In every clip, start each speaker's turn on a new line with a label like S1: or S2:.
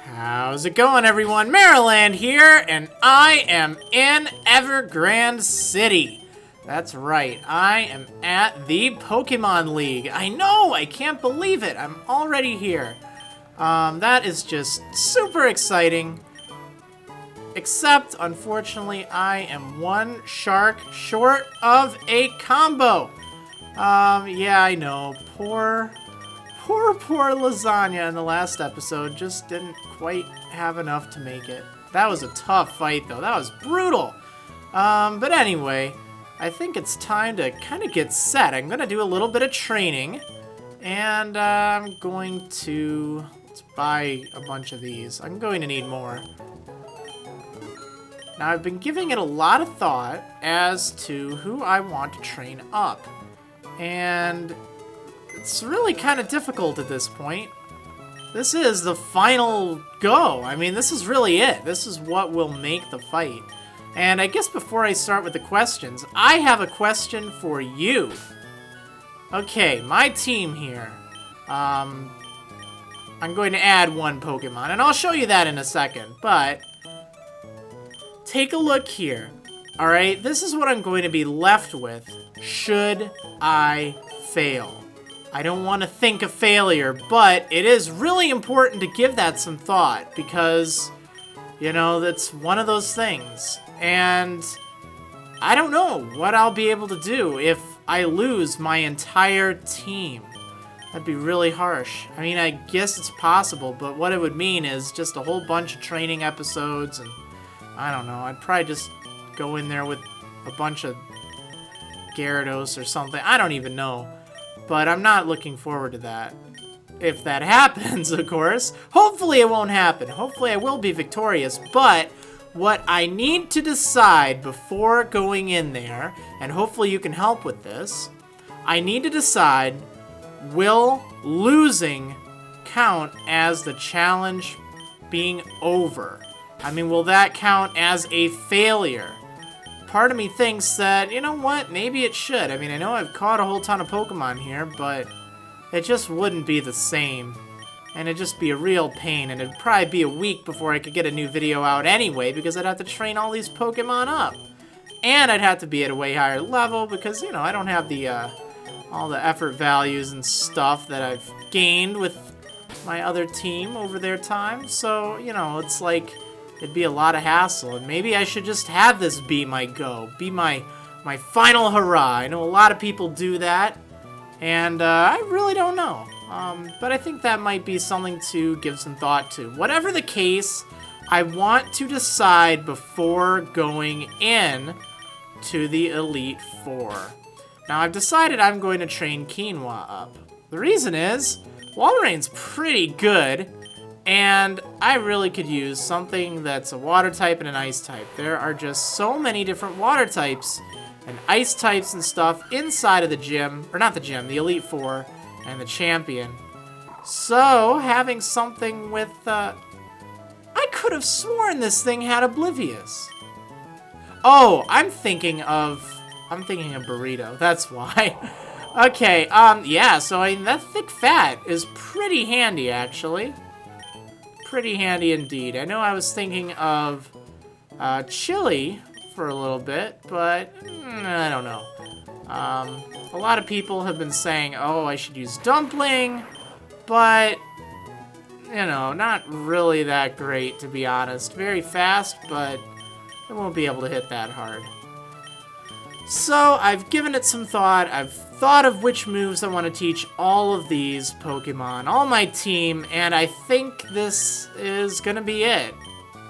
S1: How's it going, everyone? Marriland here, and I am in Evergrande City. That's right, I am at the Pokemon League. I know, I can't believe it. I'm already here. That is just super exciting. Except, unfortunately, I am one shark short of a combo. Yeah, I know. Poor lasagna in the last episode just didn't quite have enough to make it. That was a tough fight, though. That was brutal. But anyway, I think it's time to kind of get set. I'm going to do a little bit of training, and I'm going to... let's buy a bunch of these. I'm going to need more. Now, I've been giving it a lot of thought as to who I want to train up. And it's really kind of difficult at this point. This is the final go. I mean, this is really it. This is what will make the fight. And I guess before I start with the questions, I have a question for you. Okay, my team here. I'm going to add one Pokemon, and I'll show you that in a second, but take a look here. All right, this is what I'm going to be left with should I fail. I don't want to think of failure, but it is really important to give that some thought because, you know, that's one of those things. And I don't know what I'll be able to do if I lose my entire team. That'd be really harsh. I mean, I guess it's possible, but what it would mean is just a whole bunch of training episodes, and I don't know, I'd probably just go in there with a bunch of Gyarados or something. I don't even know. But I'm not looking forward to that. If that happens, of course. Hopefully it won't happen. Hopefully I will be victorious. But what I need to decide before going in there, and hopefully you can help with this, I need to decide, will losing count as the challenge being over? I mean, will that count as a failure? Part of me thinks that, you know what, maybe it should. I mean, I know I've caught a whole ton of Pokemon here, but it just wouldn't be the same. And it'd just be a real pain, and it'd probably be a week before I could get a new video out anyway, because I'd have to train all these Pokemon up. And I'd have to be at a way higher level, because, you know, I don't have the, all the effort values and stuff that I've gained with my other team over their time. So, you know, it's like... it'd be a lot of hassle, and maybe I should just have this be my go, be my final hurrah. I know a lot of people do that, and I really don't know. But I think that might be something to give some thought to. Whatever the case, I want to decide before going in to the Elite Four. Now, I've decided I'm going to train Quinoa up. The reason is, Walreign's pretty good, and I really could use something that's a water type and an ice type. There are just so many different water types and ice types and stuff inside of the gym, or not the gym, the Elite Four and the Champion. So, having something with, I could have sworn this thing had Oblivious. Oh, I'm thinking of Burrito, that's why. Okay, yeah, so I mean, that thick fat is pretty handy, actually. Pretty handy indeed. I know I was thinking of chili for a little bit, but I don't know. A lot of people have been saying, oh, I should use dumpling, but, you know, not really that great, to be honest. Very fast, but it won't be able to hit that hard. So, I've given it some thought. I've thought of which moves I want to teach all of these Pokemon, all my team, and I think this is going to be it.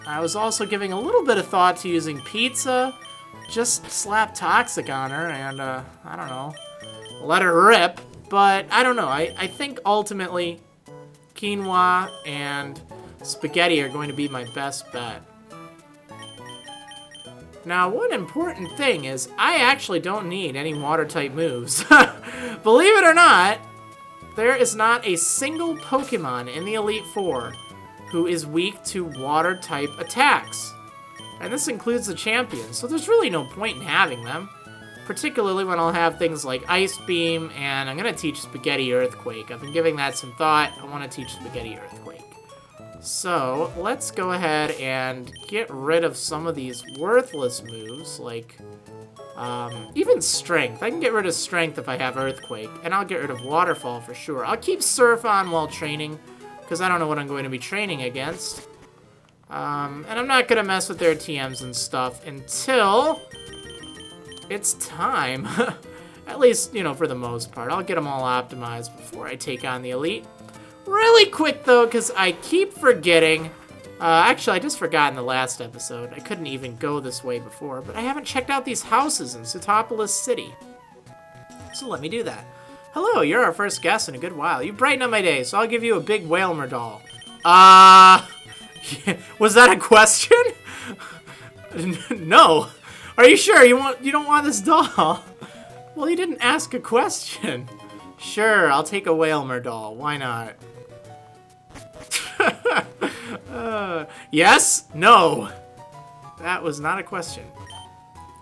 S1: I was also giving a little bit of thought to using Pizza, just slap Toxic on her, and, I don't know, let her rip, but I don't know. I think ultimately Quinoa and Spaghetti are going to be my best bet. Now, one important thing is I actually don't need any water-type moves. Believe it or not, there is not a single Pokemon in the Elite Four who is weak to water-type attacks. And this includes the champions, so there's really no point in having them. Particularly when I'll have things like Ice Beam, and I'm going to teach Spaghetti Earthquake. I've been giving that some thought. I want to teach Spaghetti Earthquake. So, let's go ahead and get rid of some of these worthless moves, like, even Strength. I can get rid of Strength if I have Earthquake, and I'll get rid of Waterfall for sure. I'll keep Surf on while training, because I don't know what I'm going to be training against. And I'm not going to mess with their TMs and stuff until it's time. At least, you know, for the most part. I'll get them all optimized before I take on the Elite. Really quick, though, because I keep forgetting. Actually, I just forgot in the last episode. I couldn't even go this way before, but I haven't checked out these houses in Sootopolis City. So let me do that. Hello, you're our first guest in a good while. You brighten up my day, so I'll give you a big Whalmer doll. Was that a question? No. Are you sure you don't want this doll? Well, you didn't ask a question. Sure, I'll take a Whalmer doll. Why not? Yes? No. That was not a question.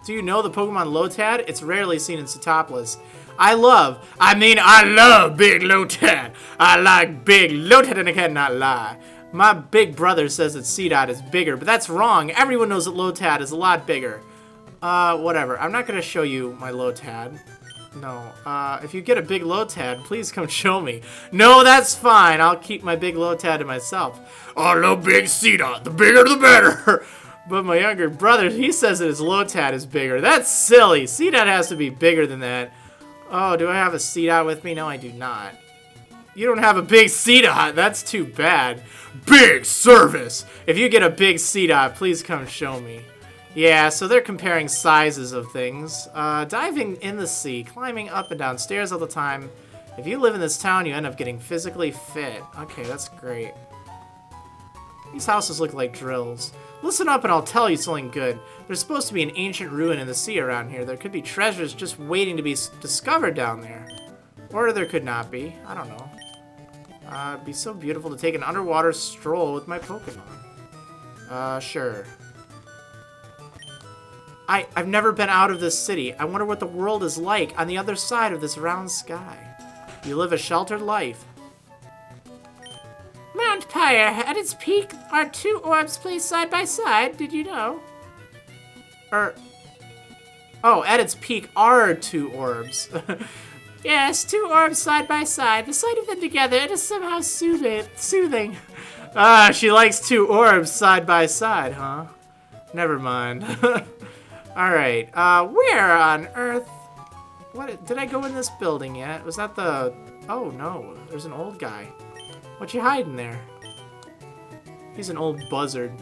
S1: Do you know the Pokemon Lotad? It's rarely seen in Sootopolis. I love big Lotad. I like big Lotad and I cannot lie. My big brother says that Seedot is bigger, but that's wrong. Everyone knows that Lotad is a lot bigger. Whatever. I'm not gonna show you my Lotad. No. If you get a big Lotad, please come show me. No, that's fine. I'll keep my big Lotad to myself. I love big Seedot. The bigger the better. But my younger brother, he says that his Lotad is bigger. That's silly. Seedot has to be bigger than that. Oh, do I have a Seedot with me? No, I do not. You don't have a big Seedot. That's too bad. Big service. If you get a big Seedot, please come show me. Yeah, so they're comparing sizes of things. Diving in the sea, climbing up and down stairs all the time. If you live in this town, you end up getting physically fit. Okay, that's great. These houses look like drills. Listen up and I'll tell you something good. There's supposed to be an ancient ruin in the sea around here. There could be treasures just waiting to be discovered down there. Or there could not be. I don't know. It'd be so beautiful to take an underwater stroll with my Pokemon. Sure. I've never been out of this city. I wonder what the world is like on the other side of this round sky. You live a sheltered life. Mount Pyre, at its peak are two orbs placed side by side. Did you know? Oh, at its peak are two orbs. Yes, two orbs side by side. The sight of them together, it is somehow soothing. She likes two orbs side by side, huh? Never mind. Alright, where on earth? What, did I go in this building yet? Was that the... Oh, no, there's an old guy. What you hiding there? He's an old buzzard.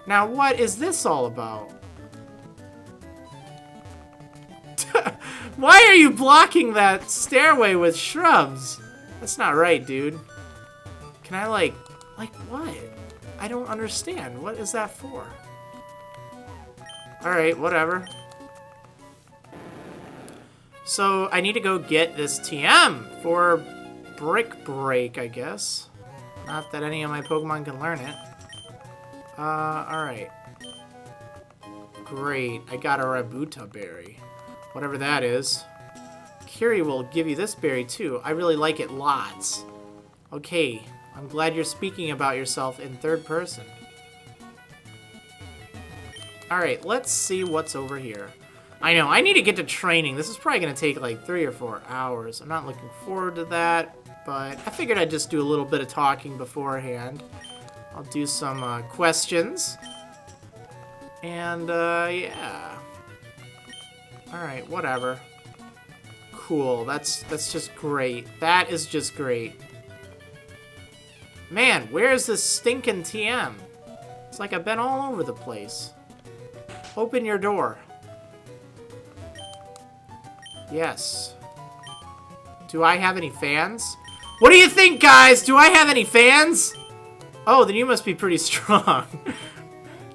S1: Now, what is this all about? Why are you blocking that stairway with shrubs? That's not right, dude. Can I, like what? I don't understand. What is that for? Alright, whatever. So, I need to go get this TM for Brick Break, I guess. Not that any of my Pokemon can learn it. Alright. Great, I got a Rabuta berry. Whatever that is. Kiri will give you this berry too. I really like it lots. Okay, I'm glad you're speaking about yourself in third person. Alright, let's see what's over here. I know, I need to get to training. This is probably going to take like 3 or 4 hours. I'm not looking forward to that, but I figured I'd just do a little bit of talking beforehand. I'll do some questions. And, yeah. Alright, whatever. Cool, that's just great. That is just great. Man, where's this stinking TM? It's like I've been all over the place. Open your door. Yes. Do I have any fans? What do you think, guys? Do I have any fans? Oh, then you must be pretty strong.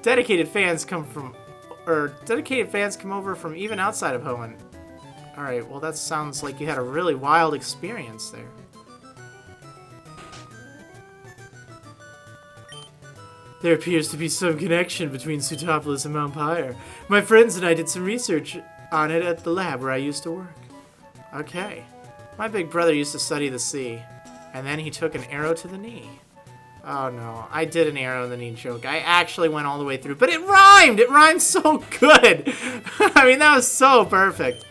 S1: Dedicated fans come over from even outside of Hoenn. Alright, well that sounds like you had a really wild experience there. There appears to be some connection between Sootopolis and Mount Pyre. My friends and I did some research on it at the lab where I used to work. Okay. My big brother used to study the sea, and then he took an arrow to the knee. Oh no, I did an arrow in the knee joke. I actually went all the way through, but it rhymed! It rhymed so good! I mean, that was so perfect.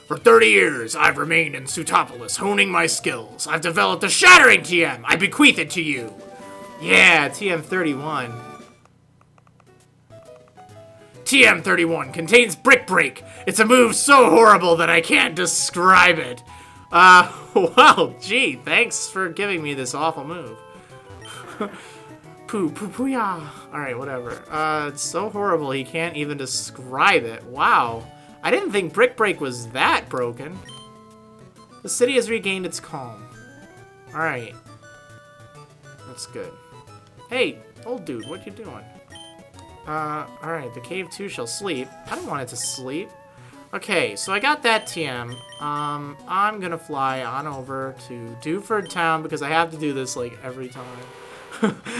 S1: For 30 years, I've remained in Sutopolis, honing my skills. I've developed a shattering TM. I bequeath it to you. Yeah, TM31. TM31 contains Brick Break. It's a move so horrible that I can't describe it. Well, gee, thanks for giving me this awful move. Poo-poo-poo-ya. Alright, whatever. It's so horrible he can't even describe it. Wow. I didn't think Brick Break was that broken. The city has regained its calm. Alright. That's good. Hey, old dude, what you doing? Alright, the cave too shall sleep. I don't want it to sleep. Okay, so I got that TM. I'm gonna fly on over to Dewford Town because I have to do this, like, every time.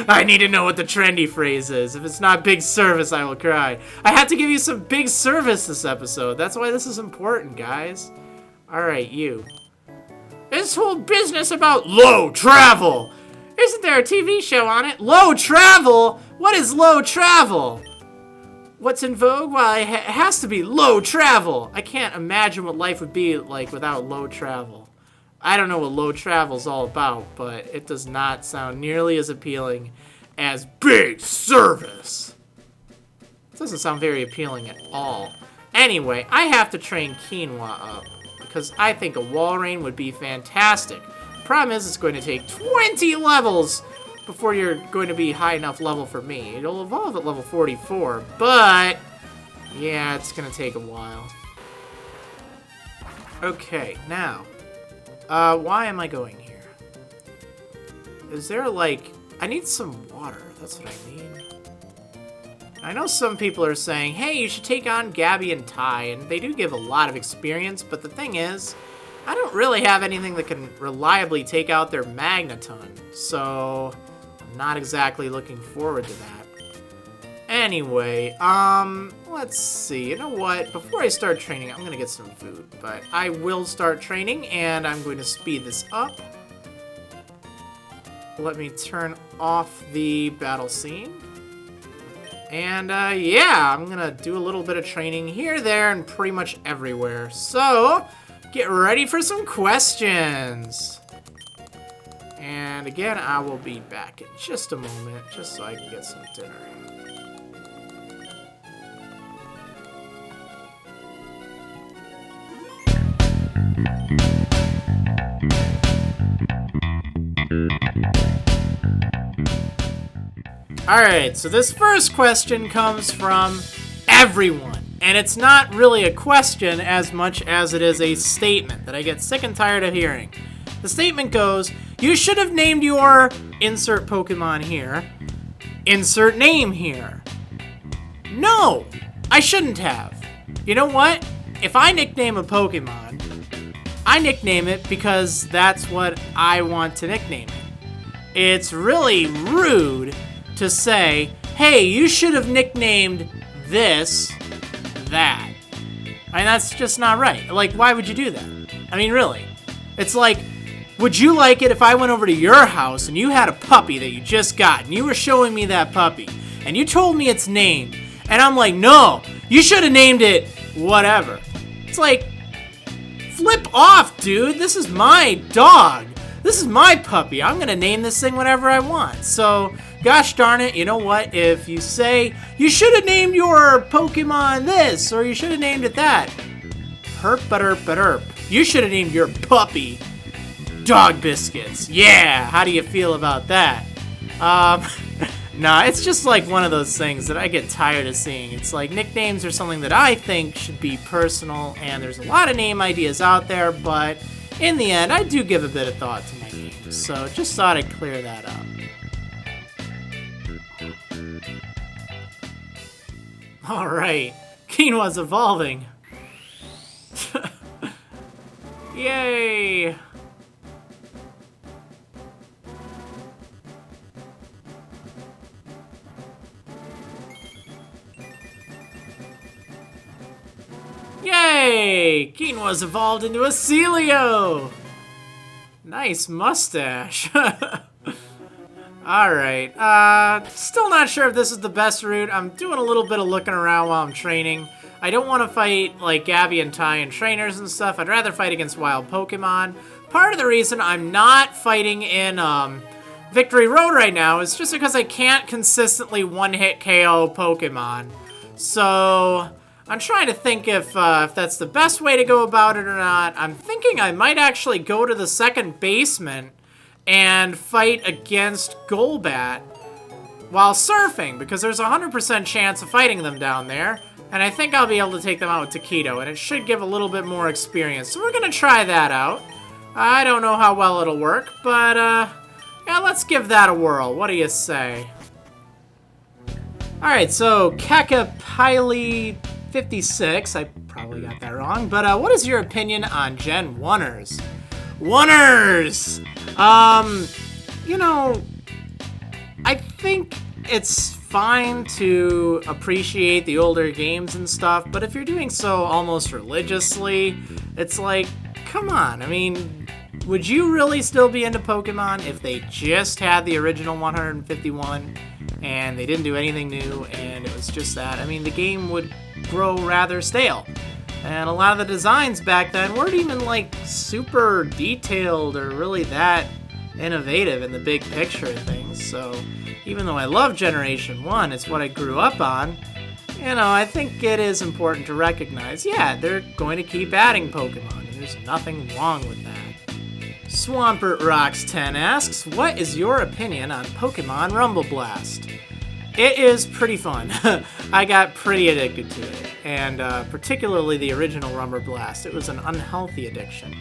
S1: I need to know what the trendy phrase is. If it's not big service, I will cry. I have to give you some big service this episode. That's why this is important, guys. Alright, you. This whole business about low travel. Isn't there a TV show on it? Low travel? What is low travel? What's in vogue? Well, it has to be low travel. I can't imagine what life would be like without low travel. I don't know what low travel's all about, but it does not sound nearly as appealing as big service. It doesn't sound very appealing at all. Anyway, I have to train Quinoa up because I think a Walrein would be fantastic. Problem is, it's going to take 20 levels before you're going to be high enough level for me. It'll evolve at level 44, but yeah, it's going to take a while. Okay, now, why am I going here? Is there, like, I need some water. That's what I need. I know some people are saying, hey, you should take on Gabby and Ty, and they do give a lot of experience, but the thing is, I don't really have anything that can reliably take out their Magneton, so I'm not exactly looking forward to that. Anyway, let's see. You know what? Before I start training, I'm gonna get some food, but I will start training, and I'm going to speed this up. Let me turn off the battle scene. And, yeah, I'm gonna do a little bit of training here, there, and pretty much everywhere. So, get ready for some questions. And again, I will be back in just a moment, just so I can get some dinner. Alright, so this first question comes from everyone. And it's not really a question as much as it is a statement that I get sick and tired of hearing. The statement goes, you should have named your insert Pokemon here, insert name here. No, I shouldn't have. You know what? If I nickname a Pokemon, I nickname it because that's what I want to nickname it. It's really rude to say, hey, you should have nicknamed this that. I mean, that's just not right. Like, why would you do that? I mean, really. It's like, would you like it if I went over to your house and you had a puppy that you just got and you were showing me that puppy and you told me its name and I'm like, no, you should have named it whatever. It's like, flip off, dude. This is my dog. This is my puppy. I'm going to name this thing whatever I want. So, gosh darn it, you know what? If you say, you should have named your Pokemon this, or you should have named it that. Herp-ba-derp-ba-derp. You should have named your puppy Dog Biscuits. Yeah, how do you feel about that? Nah, it's just like one of those things that I get tired of seeing. It's like nicknames are something that I think should be personal, and there's a lot of name ideas out there, but in the end, I do give a bit of thought to my names. So just thought I'd clear that up. Alright, Quinoa's evolving. Yay! Yay! Quinoa's evolved into a Celio! Nice mustache. Alright, still not sure if this is the best route. I'm doing a little bit of looking around while I'm training. I don't want to fight, like, Gabby and Ty and trainers and stuff. I'd rather fight against wild Pokemon. Part of the reason I'm not fighting in, Victory Road right now is just because I can't consistently one-hit KO Pokemon. So, I'm trying to think if that's the best way to go about it or not. I'm thinking I might actually go to the second basement and fight against Golbat while surfing, because there's a 100% chance of fighting them down there, and I think I'll be able to take them out with Taquito, and it should give a little bit more experience. So we're gonna try that out. I don't know how well it'll work, but yeah, let's give that a whirl. What do you say? Alright, so Kakapiley56, I probably got that wrong, but what is your opinion on Gen 1ers? Oneers! You know, I think it's fine to appreciate the older games and stuff, but if you're doing so almost religiously, it's like, come on. I mean, would you really still be into Pokemon if they just had the original 151 and they didn't do anything new and it was just that? I mean, the game would grow rather stale. And a lot of the designs back then weren't even, like, super detailed or really that innovative in the big picture of things. So even though I love Generation 1, it's what I grew up on, you know, I think it is important to recognize, yeah, they're going to keep adding Pokemon, and there's nothing wrong with that. Swampert Rocks 10 asks, what is your opinion on Pokemon Rumble Blast? It is pretty fun. I got pretty addicted to it, and particularly the original Rumble Blast. It was an unhealthy addiction.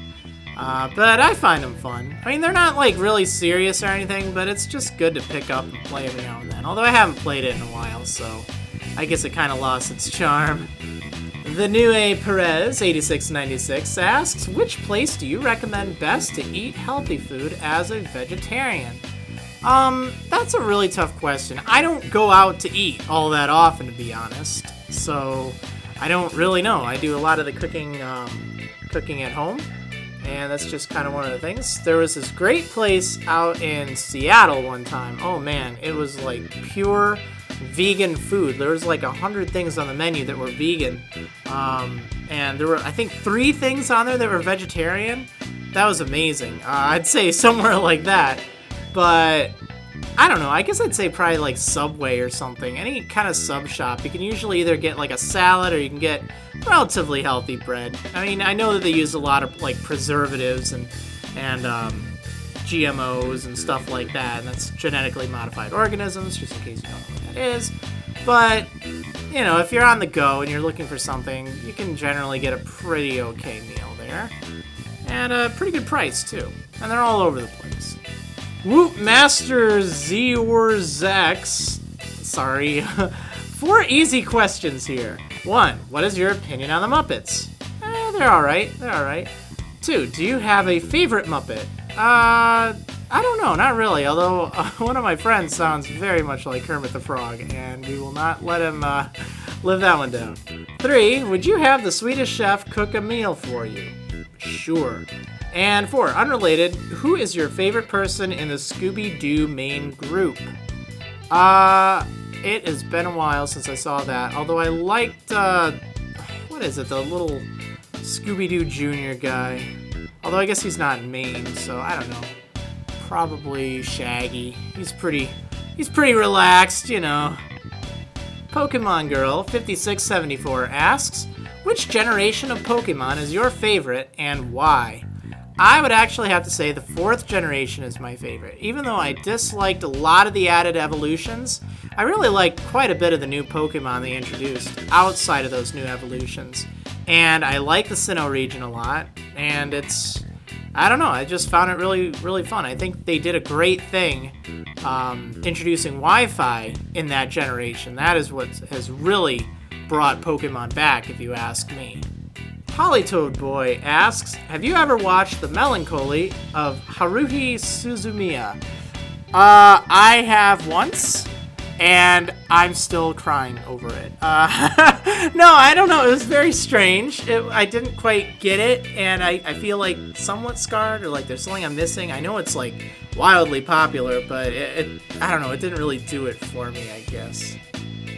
S1: But I find them fun. I mean, they're not, like, really serious or anything, but it's just good to pick up and play every now and then. Although I haven't played it in a while, so I guess it kind of lost its charm. The New A Perez 8696 asks, which place do you recommend best to eat healthy food as a vegetarian? That's a really tough question. I don't go out to eat all that often, to be honest, so I don't really know. I do a lot of the cooking at home, and that's just kind of one of the things. There was this great place out in Seattle one time. Oh man, it was like pure vegan food. There was like 100 things on the menu that were vegan, and there were, I think, 3 things on there that were vegetarian. That was amazing. I'd say somewhere like that. But I don't know, I guess I'd say probably like Subway or something. Any kind of sub shop. You can usually either get like a salad or you can get relatively healthy bread. I mean, I know that they use a lot of like preservatives and GMOs and stuff like that, and that's genetically modified organisms, just in case you don't know what that is. But, you know, if you're on the go and you're looking for something, you can generally get a pretty okay meal there. And a pretty good price, too. And they're all over the place. Whoop Master Zeorzex. Sorry. 4 easy questions here. 1. What is your opinion on the Muppets? They're alright. They're alright. 2. Do you have a favorite Muppet? I don't know. Not really. Although one of my friends sounds very much like Kermit the Frog, and we will not let him live that one down. 3. Would you have the Swedish chef cook a meal for you? Sure. And 4, unrelated, who is your favorite person in the Scooby-Doo main group? It has been a while since I saw that, although I liked, what is it, the little Scooby-Doo Junior guy. Although I guess he's not main, so I don't know. Probably Shaggy. He's pretty relaxed, you know. Pokemon Girl 5674 asks, which generation of Pokemon is your favorite and why? I would actually have to say the 4th generation is my favorite. Even though I disliked a lot of the added evolutions, I really liked quite a bit of the new Pokemon they introduced outside of those new evolutions. And I like the Sinnoh region a lot, and it's, I don't know, I just found it really, really fun. I think they did a great thing introducing Wi-Fi in that generation. That is what has really brought Pokemon back, if you ask me. Polytoad Boy asks, have you ever watched The Melancholy of Haruhi Suzumiya? I have once, and I'm still crying over it. No, I don't know. It was very strange. I didn't quite get it, and I feel like somewhat scarred, or like there's something I'm missing. I know it's like wildly popular, but I don't know. It didn't really do it for me, I guess.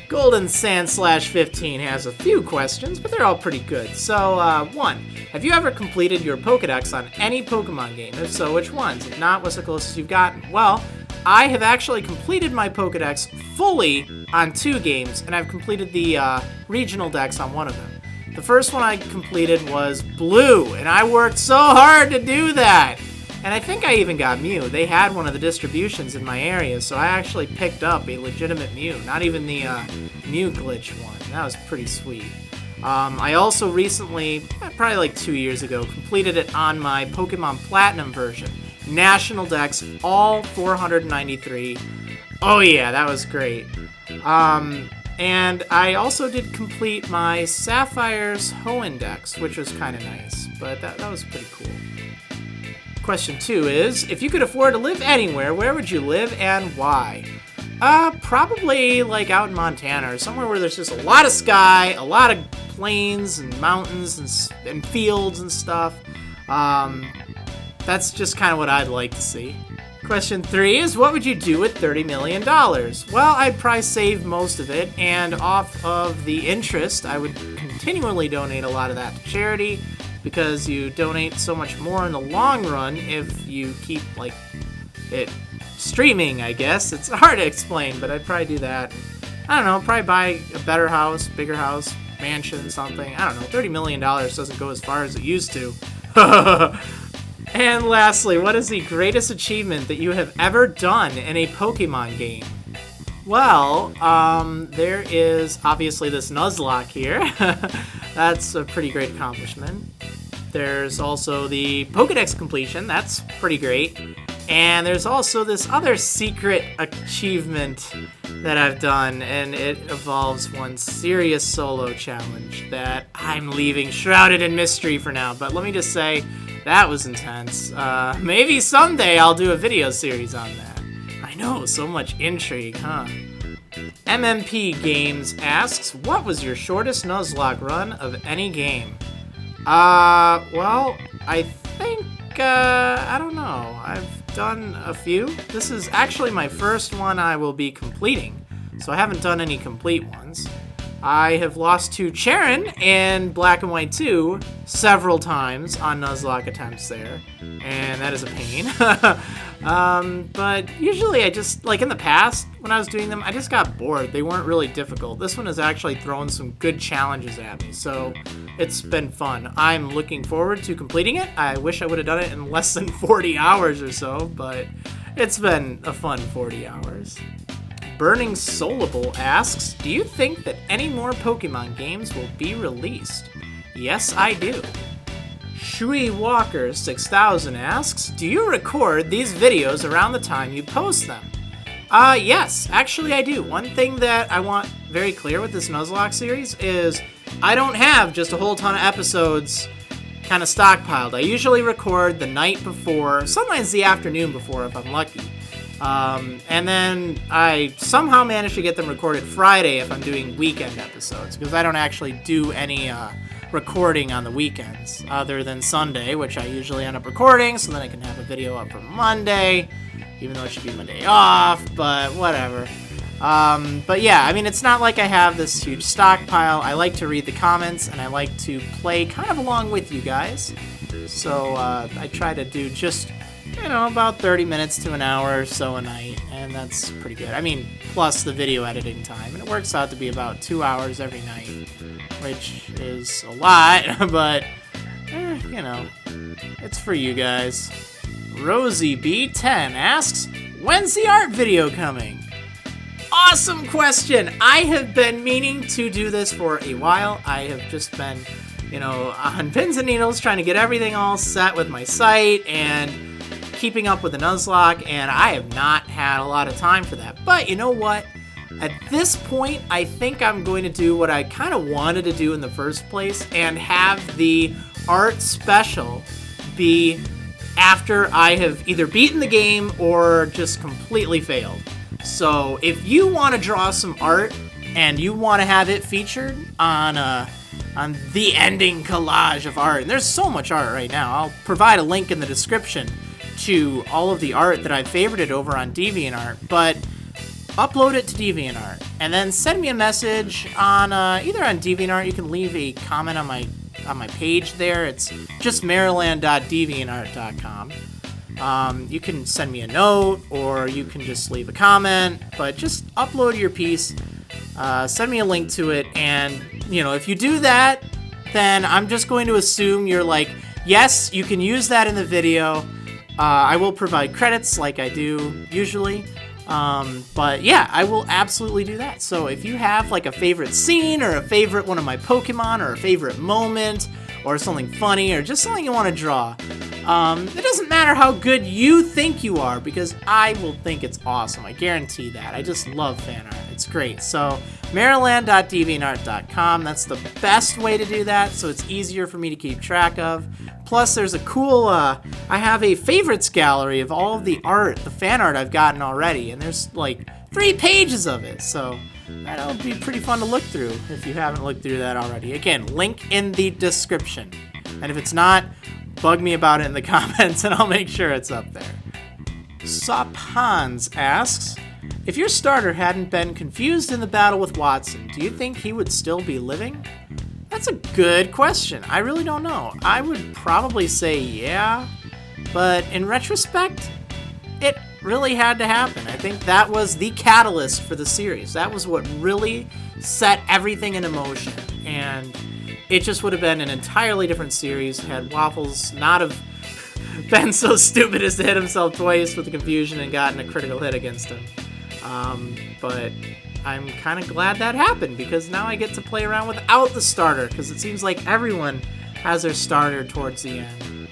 S1: Golden Sand Slash 15 has a few questions, but they're all pretty good. So, 1. Have you ever completed your Pokedex on any Pokemon game? If so, which ones? If not, what's the closest you've gotten? Well, I have actually completed my Pokedex fully on 2 games, and I've completed the regional decks on one of them. The first one I completed was Blue, and I worked so hard to do that! And I think I even got Mew. They had one of the distributions in my area, so I actually picked up a legitimate Mew, not even the Mew glitch one. That was pretty sweet. I also recently, probably like 2 years ago, completed it on my Pokemon Platinum version. National Dex, all 493. Oh yeah, that was great. And I also did complete my Sapphire's Hoenn Dex, which was kind of nice, but that was pretty cool. Question 2 is, if you could afford to live anywhere, where would you live and why? Probably like out in Montana or somewhere where there's just a lot of sky, a lot of plains and mountains and fields and stuff. That's just kind of what I'd like to see. Question 3 is, what would you do with $30 million? Well, I'd probably save most of it, and off of the interest, I would continually donate a lot of that to charity, because you donate so much more in the long run if you keep, like, it streaming, I guess. It's hard to explain, but I'd probably do that. I don't know, probably buy a better house, bigger house, mansion, something. I don't know, $30 million doesn't go as far as it used to. And lastly, what is the greatest achievement that you have ever done in a Pokemon game? Well, there is obviously this Nuzlocke here. That's a pretty great accomplishment. There's also the Pokedex completion. That's pretty great. And there's also this other secret achievement that I've done, and it involves one serious solo challenge that I'm leaving shrouded in mystery for now. But let me just say, that was intense. Maybe someday I'll do a video series on that. I know, so much intrigue, huh? MMP Games asks, what was your shortest Nuzlocke run of any game? Well, I think, I don't know. I've done a few. This is actually my first one I will be completing, so I haven't done any complete ones. I have lost to Charon in Black and White 2 several times on Nuzlocke attempts there, and that is a pain. But usually I just, like in the past, when I was doing them, I just got bored. They weren't really difficult. This one has actually thrown some good challenges at me, so it's been fun. I'm looking forward to completing it. I wish I would have done it in less than 40 hours or so, but it's been a fun 40 hours. Burning Soulable asks, do you think that any more Pokemon games will be released? Yes, I do. Shui Walker 6000 asks, do you record these videos around the time you post them? Yes, actually I do. One thing that I want very clear with this Nuzlocke series is I don't have just a whole ton of episodes kind of stockpiled. I usually record the night before, sometimes the afternoon before if I'm lucky. And then I somehow manage to get them recorded Friday if I'm doing weekend episodes, because I don't actually do any recording on the weekends other than Sunday, which I usually end up recording, so then I can have a video up for Monday, even though it should be Monday off, but whatever. But yeah, I mean, it's not like I have this huge stockpile. I like to read the comments, and I like to play kind of along with you guys, so I try to do just, you know, about 30 minutes to an hour or so a night, and that's pretty good. I mean, plus the video editing time, and it works out to be about 2 hours every night, which is a lot, but, you know, it's for you guys. Rosie B10 asks, when's the art video coming? Awesome question! I have been meaning to do this for a while. I have just been, you know, on pins and needles trying to get everything all set with my site and keeping up with the Nuzlocke, and I have not had a lot of time for that. But you know what? At this point, I think I'm going to do what I kind of wanted to do in the first place and have the art special be after I have either beaten the game or just completely failed. So if you want to draw some art and you want to have it featured on the ending collage of art, and there's so much art right now, I'll provide a link in the description to all of the art that I've favorited over on DeviantArt, but upload it to DeviantArt and then send me a message on either on DeviantArt. You can leave a comment on my page there. It's just Marriland.deviantart.com. You can send me a note, or you can just leave a comment, but just upload your piece, send me a link to it, and, you know, if you do that, then I'm just going to assume you're like, yes, you can use that in the video. I will provide credits like I do usually, but yeah, I will absolutely do that. So if you have like a favorite scene, or a favorite one of my Pokemon, or a favorite moment, or something funny, or just something you want to draw, it doesn't matter how good you think you are, because I will think it's awesome. I guarantee that. I just love fan art. It's great. So Marriland.deviantart.com, that's the best way to do that, so it's easier for me to keep track of. Plus, there's a cool, I have a favorites gallery of all of the art, the fan art I've gotten already, and there's like 3 pages of it, so that'll be pretty fun to look through if you haven't looked through that already. Again, link in the description, and if it's not, bug me about it in the comments and I'll make sure it's up there. Sopans asks, if your starter hadn't been confused in the battle with Watson, do you think he would still be living? That's a good question. I really don't know. I would probably say yeah, but in retrospect, it really had to happen. I think that was the catalyst for the series. That was what really set everything into motion, and it just would have been an entirely different series had Waffles not have been so stupid as to hit himself twice with the confusion and gotten a critical hit against him. But I'm kind of glad that happened, because now I get to play around without the starter, because it seems like everyone has their starter towards the end.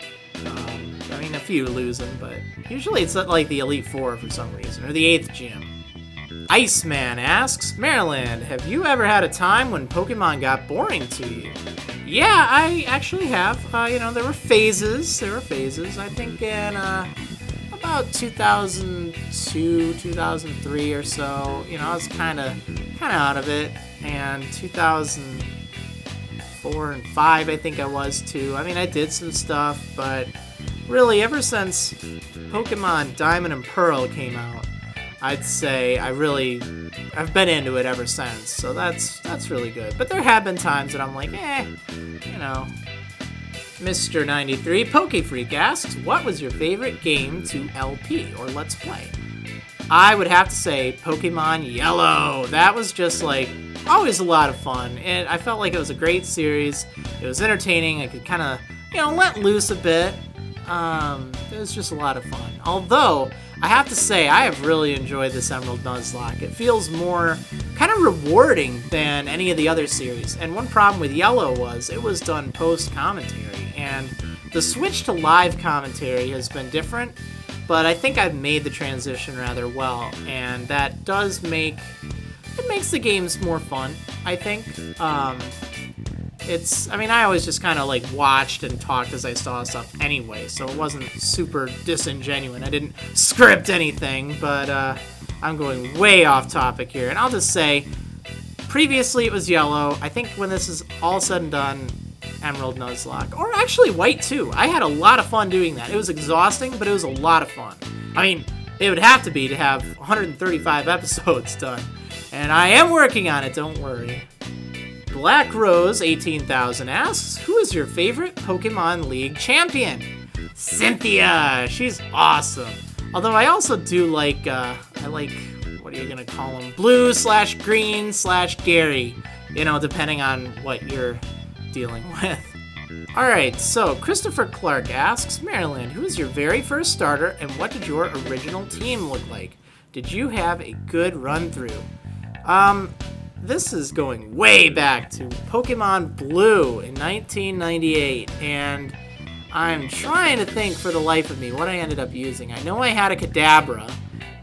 S1: I mean, a few lose them, but usually it's like the Elite Four for some reason, or the 8th gym. Iceman asks, Marriland, have you ever had a time when Pokemon got boring to you? Yeah, I actually have. You know, there were phases. I think in about 2002, 2003 or so, you know, I was kind of out of it, and 2004 and 5, I think I was too. I mean, I did some stuff, but really, ever since Pokemon Diamond and Pearl came out, I'd say I've been into it ever since, so that's really good. But there have been times that I'm like, you know. Mr. 93 Pokefreak asks, what was your favorite game to LP or Let's Play? I would have to say Pokemon Yellow. That was just like always a lot of fun, and I felt like it was a great series. It was entertaining. I could kind of, you know, let loose a bit. It was just a lot of fun. Although, I have to say, I have really enjoyed this Emerald Nuzlocke. It feels more kind of rewarding than any of the other series. And one problem with Yellow was it was done post-commentary, and the switch to live commentary has been different, but I think I've made the transition rather well, and that does makes the games more fun, I think. I mean, I always just kind of like watched and talked as I saw stuff anyway, so it wasn't super disingenuous. I didn't script anything, but I'm going way off topic here. And I'll just say, previously it was Yellow. I think when this is all said and done, Emerald Nuzlocke, or actually White too. I had a lot of fun doing that. It was exhausting, but it was a lot of fun. I mean, it would have to be to have 135 episodes done. And I am working on it, don't worry. Black Rose 18,000 asks, who is your favorite Pokemon League champion? Cynthia! She's awesome. Although I also do like, what are you gonna call him? Blue/green/Gary. You know, depending on what you're dealing with. Alright, so Christopher Clark asks, Marriland, who was your very first starter and what did your original team look like? Did you have a good run through? This is going way back to Pokemon Blue in 1998, and I'm trying to think for the life of me what I ended up using. I know I had a Kadabra,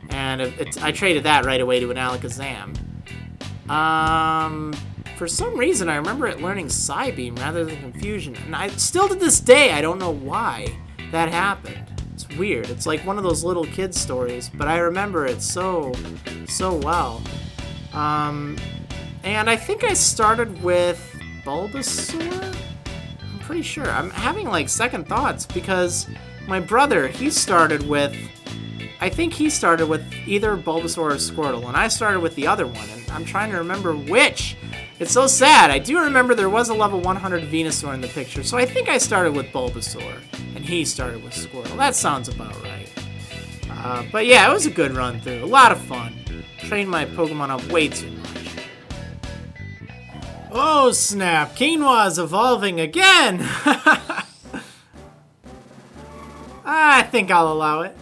S1: and I traded that right away to an Alakazam. For some reason, I remember it learning Psybeam rather than Confusion, and still to this day, I don't know why that happened. It's weird. It's like one of those little kid stories, but I remember it so well. And I think I started with Bulbasaur? I'm pretty sure. I'm having like second thoughts because my brother, I think he started with either Bulbasaur or Squirtle, and I started with the other one, and I'm trying to remember which. It's so sad. I do remember there was a level 100 Venusaur in the picture, so I think I started with Bulbasaur, and he started with Squirtle. That sounds about right. But yeah, it was a good run through. A lot of fun. Trained my Pokemon up way too much. Oh snap, Quinoa is evolving again! I think I'll allow it.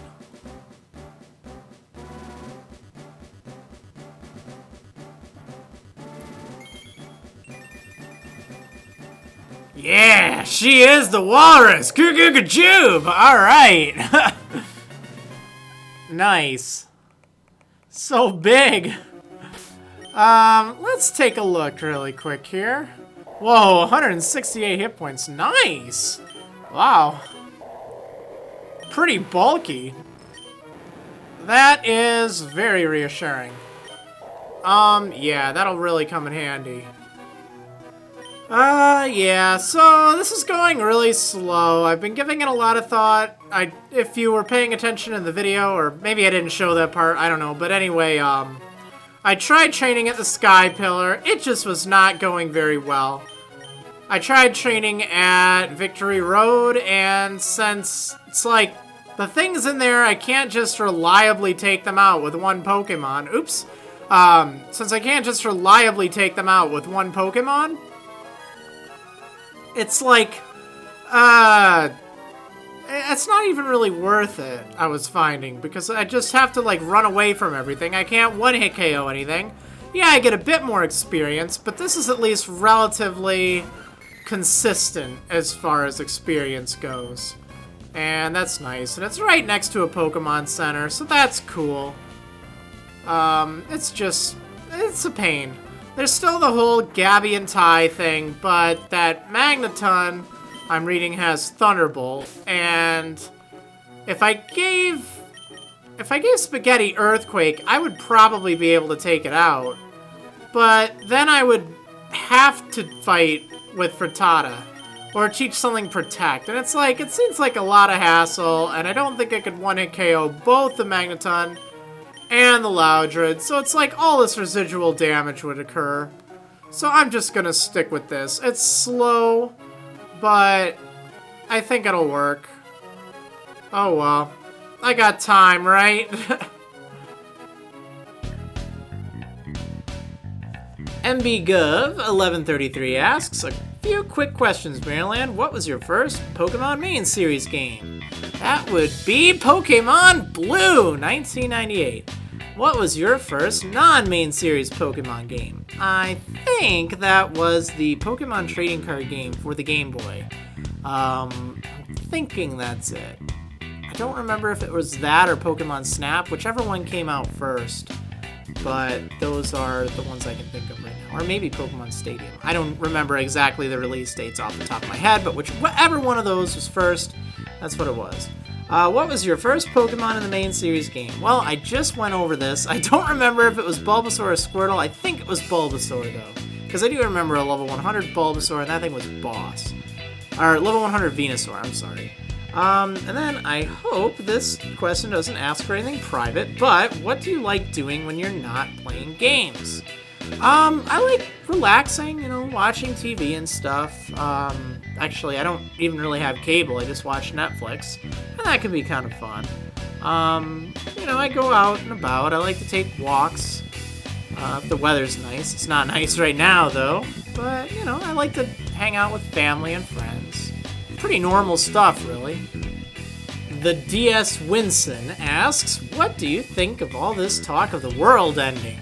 S1: Yeah, she is the walrus! Goo-goo-goo-joob! Alright! Nice. So big. Let's take a look really quick here. Whoa, 168 hit points. Nice! Wow. Pretty bulky. That is very reassuring. Yeah, that'll really come in handy. Yeah, so this is going really slow. I've been giving it a lot of thought. If you were paying attention in the video, or maybe I didn't show that part, I don't know. But anyway, I tried training at the Sky Pillar. It just was not going very well. I tried training at Victory Road, and since it's like, the things in there, I can't just reliably take them out with one Pokemon. Oops. Since I can't just reliably take them out with one Pokemon, it's like, it's not even really worth it, I was finding, because I just have to, like, run away from everything. I can't one-hit KO anything. Yeah, I get a bit more experience, but this is at least relatively consistent as far as experience goes. And that's nice. And it's right next to a Pokemon Center, so that's cool. It's a pain. There's still the whole Gabby and Ty thing, but that Magneton I'm reading has Thunderbolt, and if I gave Spaghetti Earthquake, I would probably be able to take it out. But then I would have to fight with Frittata, or teach something Protect, and it's like, it seems like a lot of hassle, and I don't think I could one-hit KO both the Magneton and the Loudred, so it's like all this residual damage would occur. So I'm just gonna stick with this. It's slow, but I think it'll work. Oh well. I got time, right? MBGov1133 asks, a few quick questions, Marriland. What was your first Pokemon main series game? That would be Pokemon Blue, 1998. What was your first non-main series Pokemon game? I think that was the Pokemon trading card game for the Game Boy. I'm thinking that's it. I don't remember if it was that or Pokemon Snap, whichever one came out first. But those are the ones I can think of right now. Or maybe Pokemon Stadium. I don't remember exactly the release dates off the top of my head, but whichever one of those was first, that's what it was. What was your first Pokemon in the main series game? Well, I just went over this. I don't remember if it was Bulbasaur or Squirtle. I think it was Bulbasaur, though. Because I do remember a level 100 Bulbasaur, and that thing was boss. Or level 100 Venusaur, I'm sorry. And then I hope this question doesn't ask for anything private, but what do you like doing when you're not playing games? I like relaxing, watching TV and stuff. Actually, I don't even really have cable, I just watch Netflix, and that can be kind of fun. I go out and about, I like to take walks, if the weather's nice. It's not nice right now, though, but, I like to hang out with family and friends. Pretty normal stuff, really. The DS Winson asks, what do you think of all this talk of the world ending?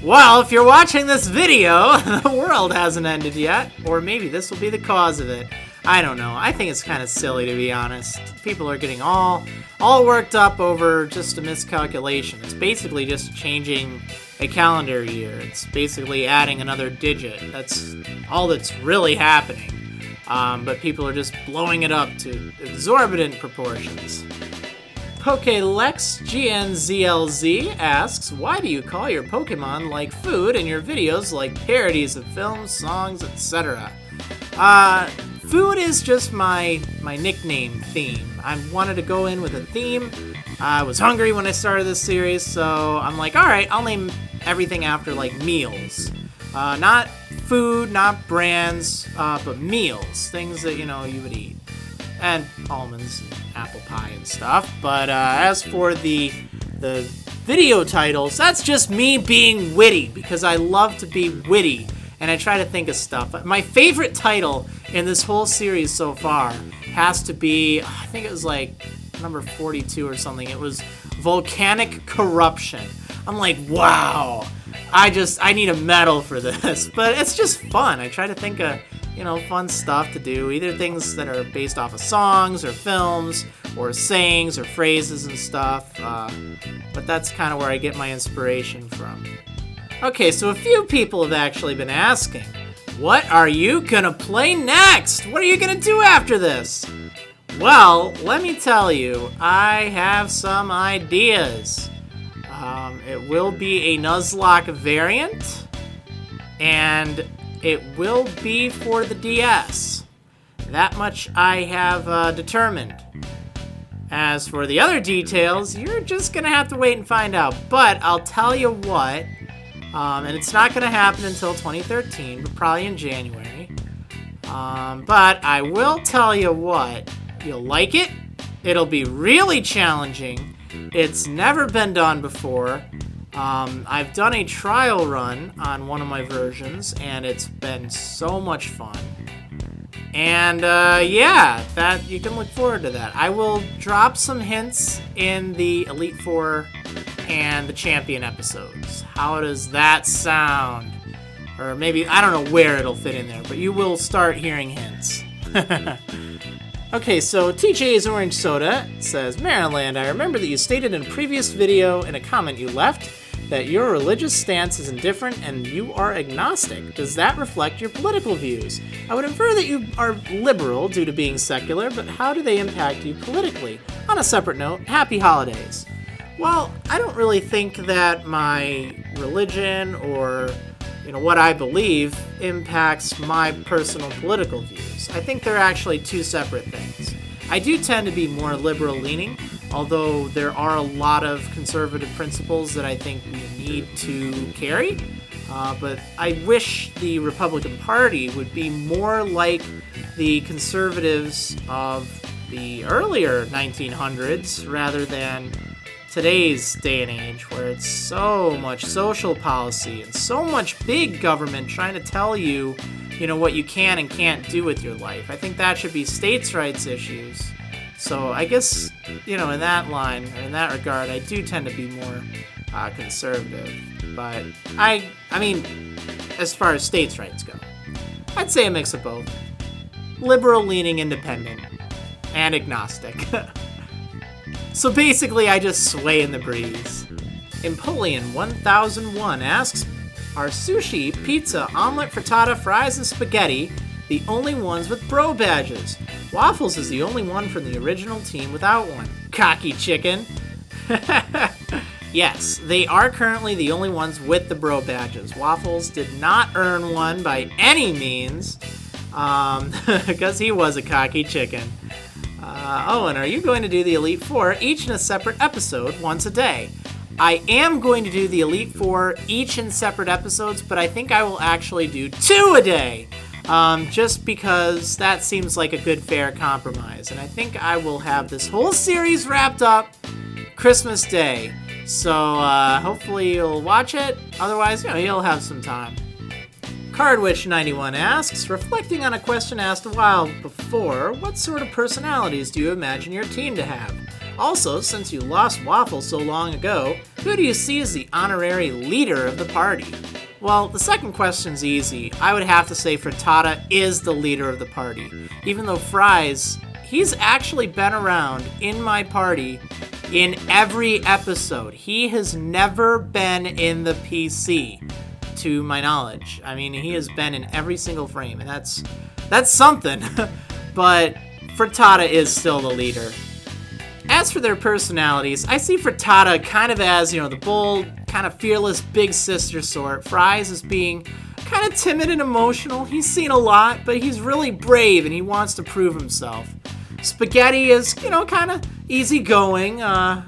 S1: Well, if you're watching this video, the world hasn't ended yet, or maybe this will be the cause of it. I don't know. I think it's kind of silly, to be honest. People are getting all worked up over just a miscalculation. It's basically just changing a calendar year. It's basically adding another digit. That's all that's really happening. But people are just blowing it up to exorbitant proportions. PokeLexGNZLZ asks, why do you call your Pokemon like food in your videos like parodies of films, songs, etc.? Food is just my nickname theme. I wanted to go in with a theme. I was hungry when I started this series, so I'm like, alright, I'll name everything after, like, meals. Not food, not brands, but meals. Things that, you would eat. And almonds and apple pie and stuff. But as for the video titles, that's just me being witty, because I love to be witty. And I try to think of stuff. My favorite title in this whole series so far has to be, I think it was like number 42 or something. It was Volcanic Corruption. I'm like, wow, I need a medal for this. But it's just fun. I try to think of, fun stuff to do. Either things that are based off of songs or films or sayings or phrases and stuff. But that's kind of where I get my inspiration from. Okay, so a few people have actually been asking, what are you gonna play next? What are you gonna do after this? Well, let me tell you, I have some ideas. It will be a Nuzlocke variant, and it will be for the DS. That much I have determined. As for the other details, you're just gonna have to wait and find out. But I'll tell you what, and it's not gonna happen until 2013, but probably in January. But I will tell you what, you'll like it. It'll be really challenging. It's never been done before. I've done a trial run on one of my versions, and it's been so much fun. And yeah, that you can look forward to that. I will drop some hints in the Elite Four and the Champion episodes. How does that sound? Or maybe, I don't know where it'll fit in there, but you will start hearing hints. Okay, so TJ's Orange Soda says, Marriland, I remember that you stated in a previous video in a comment you left that your religious stance is indifferent and you are agnostic. Does that reflect your political views? I would infer that you are liberal due to being secular, but how do they impact you politically? On a separate note, happy holidays. Well, I don't really think that my religion or what I believe impacts my personal political views. I think they're actually two separate things. I do tend to be more liberal-leaning, although there are a lot of conservative principles that I think we need to carry. But I wish the Republican Party would be more like the conservatives of the earlier 1900s rather than today's day and age, where it's so much social policy and so much big government trying to tell you, what you can and can't do with your life. I think that should be states' rights issues. So I guess, in that line, or in that regard, I do tend to be more conservative. But I mean, as far as states' rights go, I'd say a mix of both. Liberal-leaning independent and agnostic. So basically, I just sway in the breeze. Empoleon 1001 asks, are sushi, pizza, omelet, frittata, fries, and spaghetti the only ones with bro badges? Waffles is the only one from the original team without one. Cocky chicken. Yes, they are currently the only ones with the bro badges. Waffles did not earn one by any means, because he was a cocky chicken. Owen, are you going to do the Elite Four each in a separate episode once a day? I am going to do the Elite Four each in separate episodes, but I think I will actually do 2 a day. Just because that seems like a good, fair compromise. And I think I will have this whole series wrapped up Christmas Day. So hopefully you'll watch it. Otherwise, you'll have some time. Cardwitch91 asks, reflecting on a question asked a while before, what sort of personalities do you imagine your team to have? Also, since you lost Waffle so long ago, who do you see as the honorary leader of the party? Well, the second question's easy. I would have to say Frittata is the leader of the party. Even though Fries, he's actually been around in my party in every episode. He has never been in the PC, to my knowledge. I mean, he has been in every single frame, and that's something. But Frittata is still the leader. as for their personalities, I see Frittata kind of as, the bold, kind of fearless big sister sort. Fries as being kind of timid and emotional. He's seen a lot, but he's really brave and he wants to prove himself. Spaghetti is, kind of easygoing. I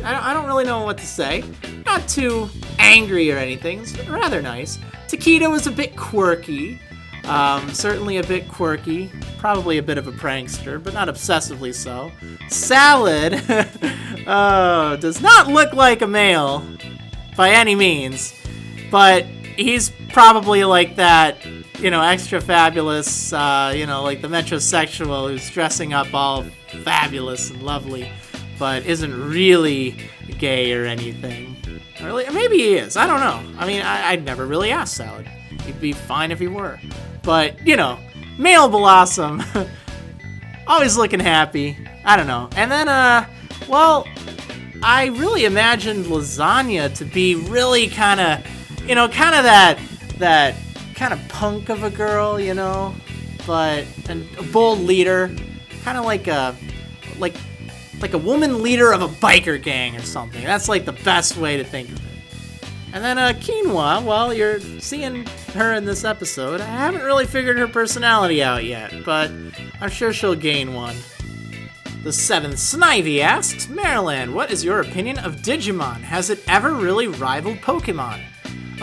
S1: don't really know what to say. Not too angry or anything. It's rather nice. Taquito is a bit quirky. Certainly a bit quirky. Probably a bit of a prankster, but not obsessively so. Salad does not look like a male by any means, but he's probably like that, extra fabulous, like the metrosexual who's dressing up all fabulous and lovely, but isn't really gay or anything. Really? Maybe he is. I don't know. I mean, I'd never really asked Salad. He'd be fine if he were. But, male Blossom, always looking happy. I don't know. And then, I really imagined Lasagna to be really kind of that kind of punk of a girl, but and a bold leader, kind of like a woman leader of a biker gang or something. That's like the best way to think of it. And then Quinoa, well, you're seeing her in this episode. I haven't really figured her personality out yet, but I'm sure she'll gain one. The seventh Snivy asks, Marriland, what is your opinion of Digimon? Has it ever really rivaled Pokemon?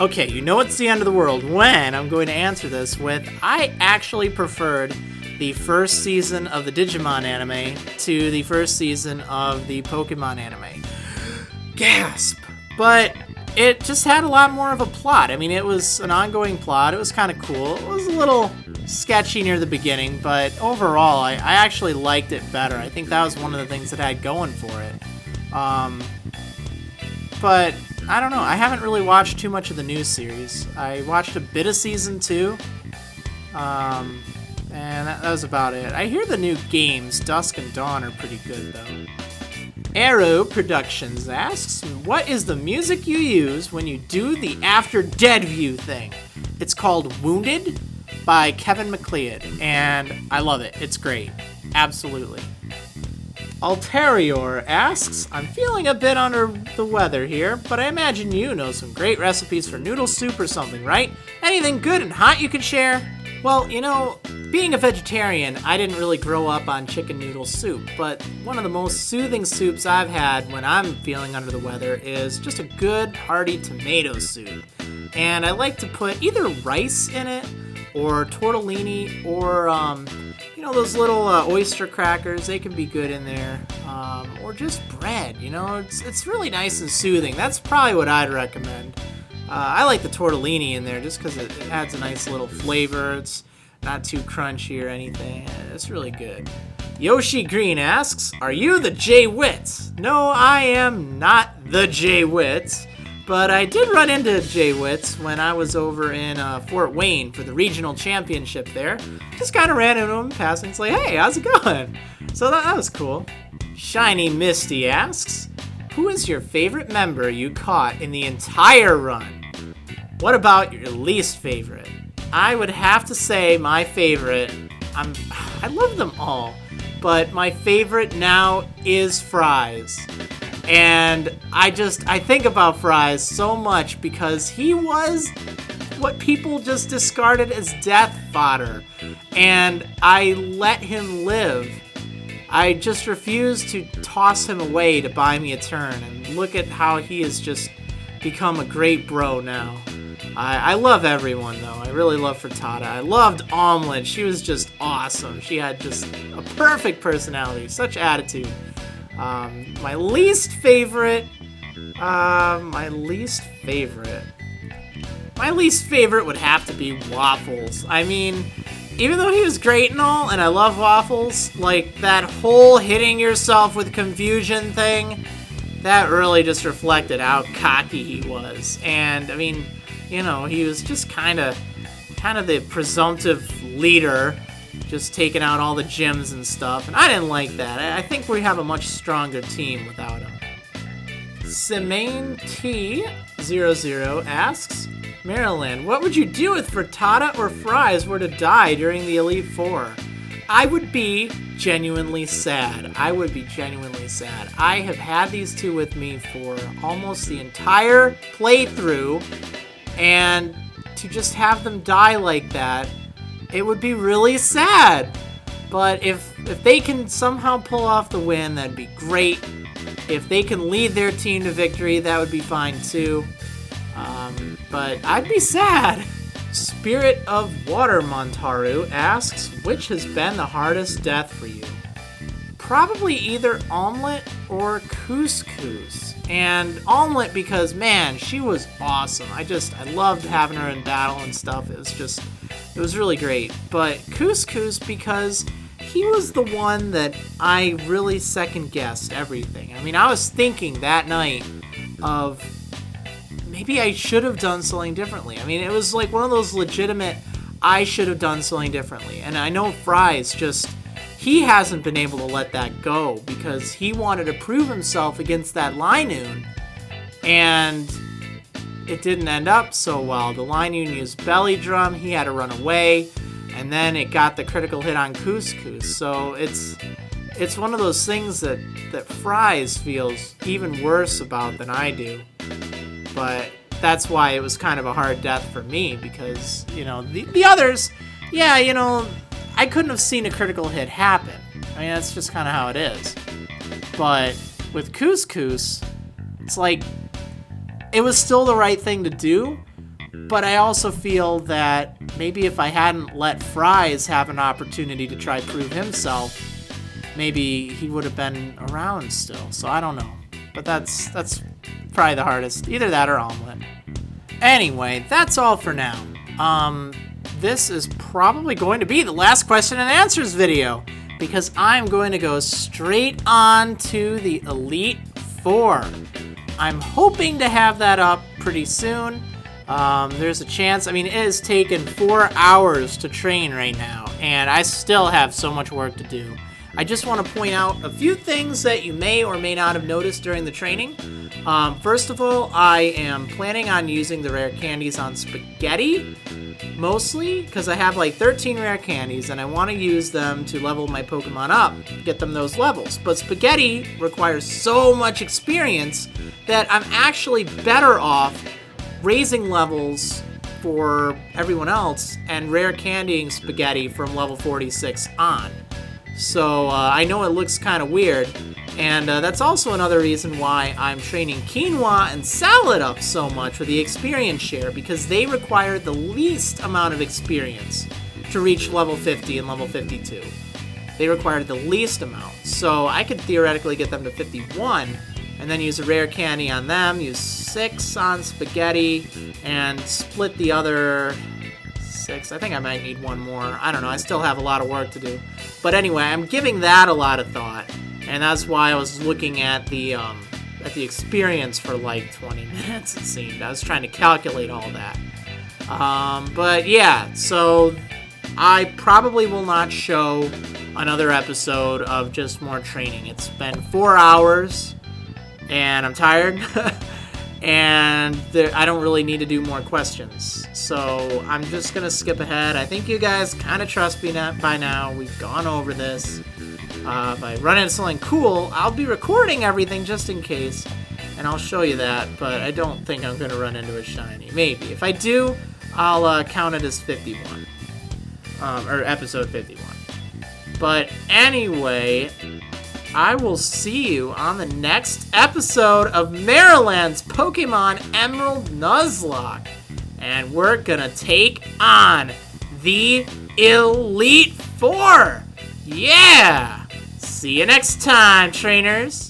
S1: Okay, it's the end of the world when I'm going to answer this with, I actually preferred the first season of the Digimon anime to the first season of the Pokemon anime. Gasp! But it just had a lot more of a plot. I mean, it was an ongoing plot. It was kind of cool. It was a little sketchy near the beginning, but overall, I actually liked it better. I think that was one of the things that I had going for it. But I don't know. I haven't really watched too much of the new series. I watched a bit of season 2, and that was about it. I hear the new games, Dusk and Dawn, are pretty good, though. Arrow Productions asks, what is the music you use when you do the After Dead View thing? It's called Wounded by Kevin MacLeod, and I love it. It's great. Absolutely. Alterior asks, I'm feeling a bit under the weather here, but I imagine you know some great recipes for noodle soup or something, right? Anything good and hot you can share? Well, being a vegetarian, I didn't really grow up on chicken noodle soup, but one of the most soothing soups I've had when I'm feeling under the weather is just a good, hearty tomato soup. And I like to put either rice in it, or tortellini, or, those little oyster crackers. They can be good in there. Or just bread, It's really nice and soothing. That's probably what I'd recommend. I like the tortellini in there just because it adds a nice little flavor. It's not too crunchy or anything. It's really good. Yoshi Green asks, are you the Jay Witz? No, I am not the Jay Witz, but I did run into Jay Witz when I was over in Fort Wayne for the regional championship there. Just kind of ran into him passing. It's like, hey, how's it going? So that was cool. Shiny Misty asks, who is your favorite member you caught in the entire run? What about your least favorite? I would have to say my favorite, I love them all, but my favorite now is Fries. And I think about Fries so much because he was what people just discarded as death fodder. And I let him live. I just refused to toss him away to buy me a turn. And look at how he has just become a great bro now. I love everyone, though. I really love Frittata. I loved Omelette. She was just awesome. She had just a perfect personality, such attitude. My least favorite would have to be Waffles. I mean, even though he was great and all, and I love Waffles, like that whole hitting yourself with confusion thing, that really just reflected how cocky he was. And I mean, he was just kind of the presumptive leader, just taking out all the gyms and stuff, and I didn't like that. I think we have a much stronger team without him. Simane T00 asks, Marriland, what would you do if Frittata or Fries were to die during the Elite Four? I would be genuinely sad. I would be genuinely sad. I have had these two with me for almost the entire playthrough, and to just have them die like that, it would be really sad. But if they can somehow pull off the win, that'd be great. If they can lead their team to victory, that would be fine too. But I'd be sad. Spirit of Water Montaru asks, which has been the hardest death for you? Probably either Omelette or Couscous. And Omelette because, man, she was awesome. I loved having her in battle and stuff. It was really great. But Couscous because he was the one that I really second-guessed everything. I mean, I was thinking that night of maybe I should have done something differently. I mean, it was like one of those legitimate, I should have done something differently. And I know Fry's he hasn't been able to let that go because he wanted to prove himself against that Linoon, and it didn't end up so well. The Linoon used Belly Drum, he had to run away, and then it got the critical hit on Couscous. So it's one of those things that Fry's feels even worse about than I do. But that's why it was kind of a hard death for me because, the others, I couldn't have seen a critical hit happen. I mean, that's just kind of how it is. But with Couscous, it's like, it was still the right thing to do, but I also feel that maybe if I hadn't let Fry's have an opportunity to try prove himself, maybe he would have been around still. So I don't know. But that's probably the hardest. Either that or Omelette. Anyway, that's all for now. This is probably going to be the last question and answers video because I'm going to go straight on to the Elite Four. I'm hoping to have that up pretty soon. There's a chance. I mean, it has taken 4 hours to train right now, and I still have so much work to do. I just want to point out a few things that you may or may not have noticed during the training. First of all, I am planning on using the Rare Candies on Spaghetti, mostly, because I have like 13 Rare Candies, and I want to use them to level my Pokemon up, get them those levels. But Spaghetti requires so much experience that I'm actually better off raising levels for everyone else and Rare Candying Spaghetti from level 46 on. So I know it looks kind of weird, and that's also another reason why I'm training Quinoa and Salad up so much with the experience share, because they require the least amount of experience to reach level 50 and level 52. They required the least amount, so I could theoretically get them to 51 and then use a Rare Candy on them, use 6 on Spaghetti, and split the other 6. I think I might need one more. I don't know. I still have a lot of work to do. But anyway, I'm giving that a lot of thought, and that's why I was looking at the experience for like 20 minutes, it seemed. I was trying to calculate all that. But yeah, so I probably will not show another episode of just more training. It's been 4 hours, and I'm tired. And I don't really need to do more questions. So I'm just going to skip ahead. I think you guys kind of trust me by now. We've gone over this. If I run into something cool, I'll be recording everything just in case. And I'll show you that. But I don't think I'm going to run into a shiny. Maybe. If I do, I'll count it as 51. Or episode 51. But anyway, I will see you on the next episode of Marriland's Pokemon Emerald Nuzlocke. And we're gonna take on the Elite Four. Yeah! See you next time, trainers.